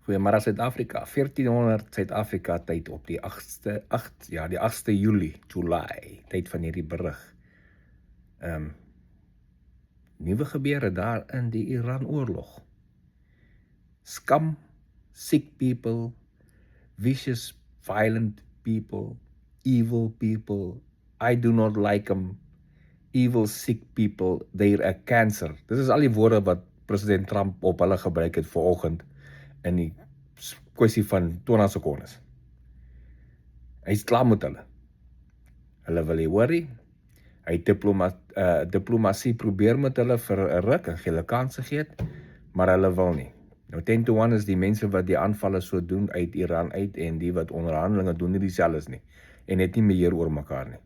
Goeiemôre Suid-Afrika. 1400 Suid-Afrika tyd op die 8ste Julie, tyd van hierdie berig. Nuwe gebeure daar in die Iran-oorlog. Scum, sick people, vicious, violent people, evil people, I do not like them, evil, sick people, they're a cancer. Dis is al die woorde wat president Trump op hulle gebruik het vanoggend in die kwessie van 20 sekondes. Hy is klaar met hulle. Hulle wil nie worry. Hy het diplomatie probeer met hulle vir 'n ruk en hulle kanse gee, maar hulle wil nie. Nou 10 to 1 is die mense wat die aanvalle so doen uit Iran uit en die wat onderhandelinge doen nie dieselfde nie en het nie meer oor mekaar nie.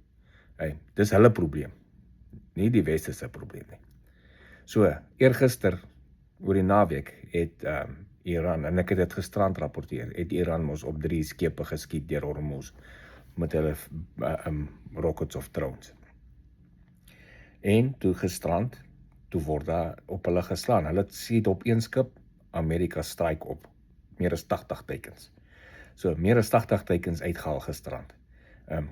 Dis hulle probleem, nie die Weste se probleem nie. So, eergister oor die naweek het Iran, en ek het dit gisterand rapporteer, het Iran mos op 3 skepe geskiet deur Hormuz met hulle rockets of drones. En toe gisterand, toe word daar op hulle geslaan. Hulle skiet op een skip, Amerika strike op. Meer as 80 teikens. So, meer as 80 teikens uitgehaal gisterand.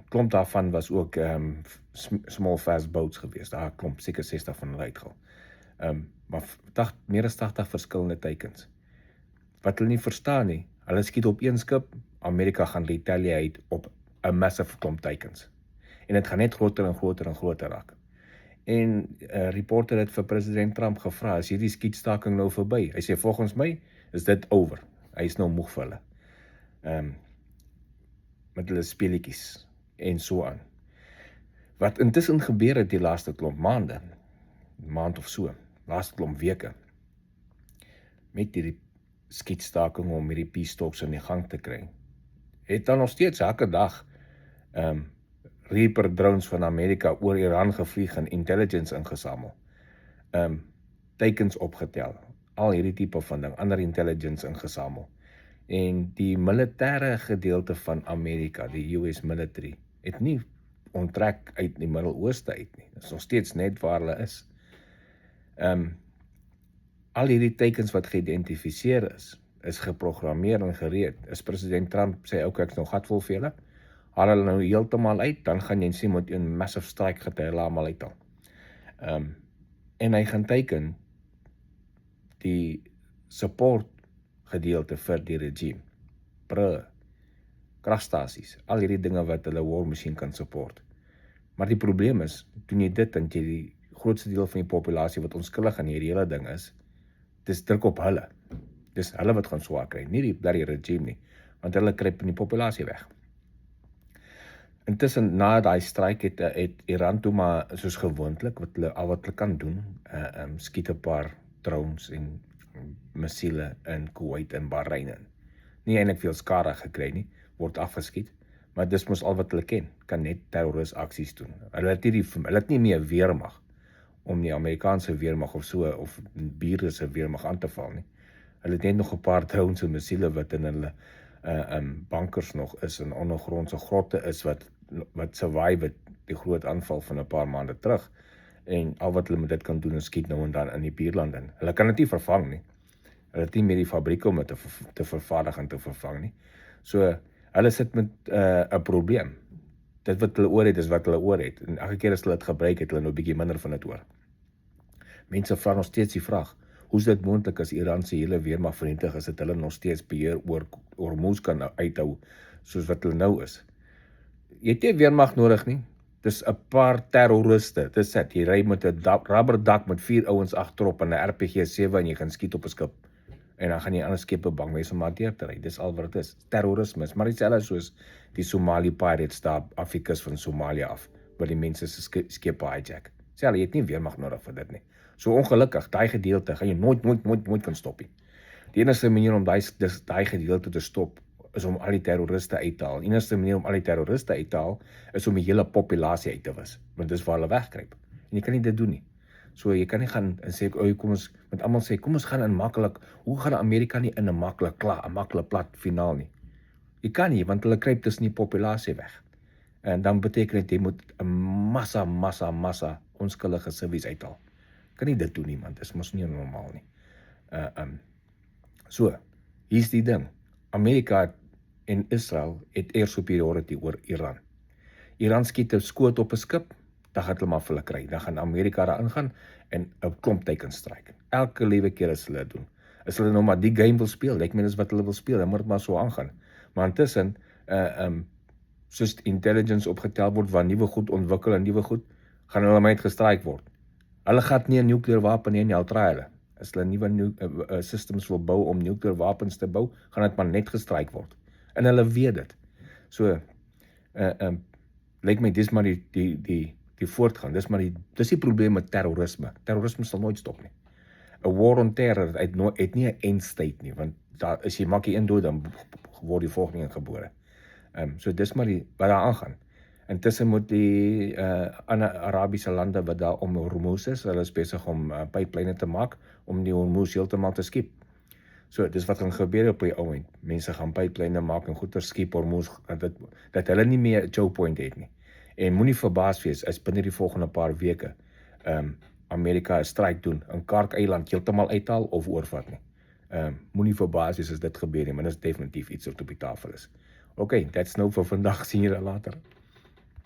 Klomp daarvan was ook small fast boats gewees. Daar klomp seker 60 van hulle uitgehaal. Maar meer as 80 verskillende teikens. Wat hulle nie verstaan nie, hulle skiet op een skip, Amerika gaan retaliate op 'n massive klomp teikens. En dit gaan net groter en groter en groter raak. En reporter het vir president Trump gevra, is hierdie skietstaking nou verby? Hy sê, volgens my is dit over. Hy is nou moeg vir hulle. Met hulle speletjies en so aan. Wat intussen gebeur het die laaste klomp maande, maand of so, laaste klomp weke, met hierdie skietstaking om hierdie peace talks in die gang te kry, het dan nog steeds elke dag Reaper drones van Amerika oor Iran gevlieg en intelligence ingesamel, teikens opgetel, al hierdie tipe van ding, ander intelligence ingesamel. En die militêre gedeelte van Amerika, die US military, het nie onttrek uit die Midde-Ooste uit nie. Dit is nog steeds net waar hulle is. Al hierdie teikens wat geïdentifiseer is geprogrammeer en gereed. Is president Trump sê, ek is nou gatvol vir julle, haal hulle nou heeltemal uit, dan gaan jy sien met een massive strike gety hulle almal uithaal. En hy gaan teiken die support gedeelte vir die regime, kragstasies, al hierdie dinge wat hulle war machine kan support. Maar die probleem is, doen jy dit, en jy die grootste deel van die populasie wat onskuldig aan hierdie hele ding is, dis druk op hulle. Dis hulle wat gaan swaar kry, nie die bloody regime nie, want hulle kruip in die populasie weg. Intussen, na die strike het Iran toe maar, soos gewoonlik, wat hulle kan doen, skiet 'n paar drones en missiele in Kuwait en Bahrein in. Nie eintlik veel skade gekry nie, word afgeskiet, maar dis mos al wat hulle kan net terrorist aksies doen. Hulle het nie meer weermag om die Amerikaanse weermag of so, of bure se weermag aan te val nie. Hulle het net nog 'n paar drones en missiele wat in hulle bankers nog is, en ondergrondse grotte is, wat survive die groot aanval van 'n paar maande terug. En al wat hulle met dit kan doen is skiet nou en dan in die buurland in. Hulle kan dit nie vervang nie. Hulle het nie meer die fabriek om dit te vervaardig en te vervang nie. So, hulle sit met 'n probleem. Dit wat hulle oor het, is wat hulle oor het. En elke keer as hulle dit gebruik, het hulle nou 'n bietjie minder van dit oor. Mense vra nog steeds die vraag, hoe is dit moontlik as Iran se hele weermag vernietig is, dat hulle nog steeds beheer oor Hormuz kan uithou, soos wat hulle nou is? Jy het nie weermag nodig nie. Dis 'n paar terroriste. Dis dit. Jy ry met 'n rubberdak met 4 ouens agterop en 'n RPG-7 en jy gaan skiet op 'n skip. En dan gaan jy ander skepe bang wees om maar deur te ry. Dis al wat dit is. Terrorisme. Maar dieselfde soos die Somali pirates daar af die kus van Somalië af, waar die mense se skepe hijack. Jy het nie weermag nodig vir dit nie. So ongelukkig, daai gedeelte gaan jy nooit kan stop nie. Die enigste manier om daai gedeelte te stop is om al die terroriste uit te haal. Die enigste manier om al die terroriste uit te haal is om die hele populasie uit te wis, want dis waar hulle wegkruip. En jy kan nie dit doen nie. So jy kan nie gaan en sê, kom ons gaan in maklik, hoe gaan Amerika nie in 'n maklik plat finaal nie? Jy kan nie, want hulle kruip tussen die populasie weg. En dan beteken dit jy moet 'n massa onskuldige civies uithaal. Kan nie dit doen nie, man, dis mos nie normaal nie. So, Hier's die ding. Amerika en Israel het air superiority oor Iran. Iran skiet 'n skoot op 'n skip, dan gaan hulle maar vir hulle kry. Dan gaan Amerika daar ingaan en 'n klomp teikens stryk. Elke liewe keer as hulle dit doen. As hulle nou maar die game wil speel, lyk my dis wat hulle wil speel, dan moet dit maar so aangaan. Maar intussen, soos intelligence opgetel word waar nuwe goed ontwikkel en nuwe goed, gaan hulle maar net gestryk word. Hulle gaan nie 'n nuclear wapen hê in Australië. As hulle nuwe systems wil bou om nuclear wapens te bou, gaan dit maar net gestryk word. En hulle weet dit. So, lyk my dis maar die voortgang. Dis die probleem met terrorisme. Terrorisme sal nooit stop nie. 'n War on terror het nie 'n end state nie, want daar as jy maak een dood, dan word die volgende een gebore. So dis maar wat daar aangaan. Intussen moet die ander Arabiese lande wat daar om Hormuz is, hulle is besig om pyplyne te maak om die Hormuz heeltemal te skiep. So dis wat gaan gebeur op die ou end. Mense gaan pyplyne maak en goeie skiep Hormuz, dat hulle nie meer 'n choke point het nie. En moenie verbaas wees as binne die volgende paar weke Amerika 'n strike doen, 'n Kark-eiland heeltemal uithaal of oorvat nie. Moenie verbaas wees as dit gebeur nie, maar dit is definitief iets wat op die tafel is. Okay, that's nou vir vandag, sien julle later.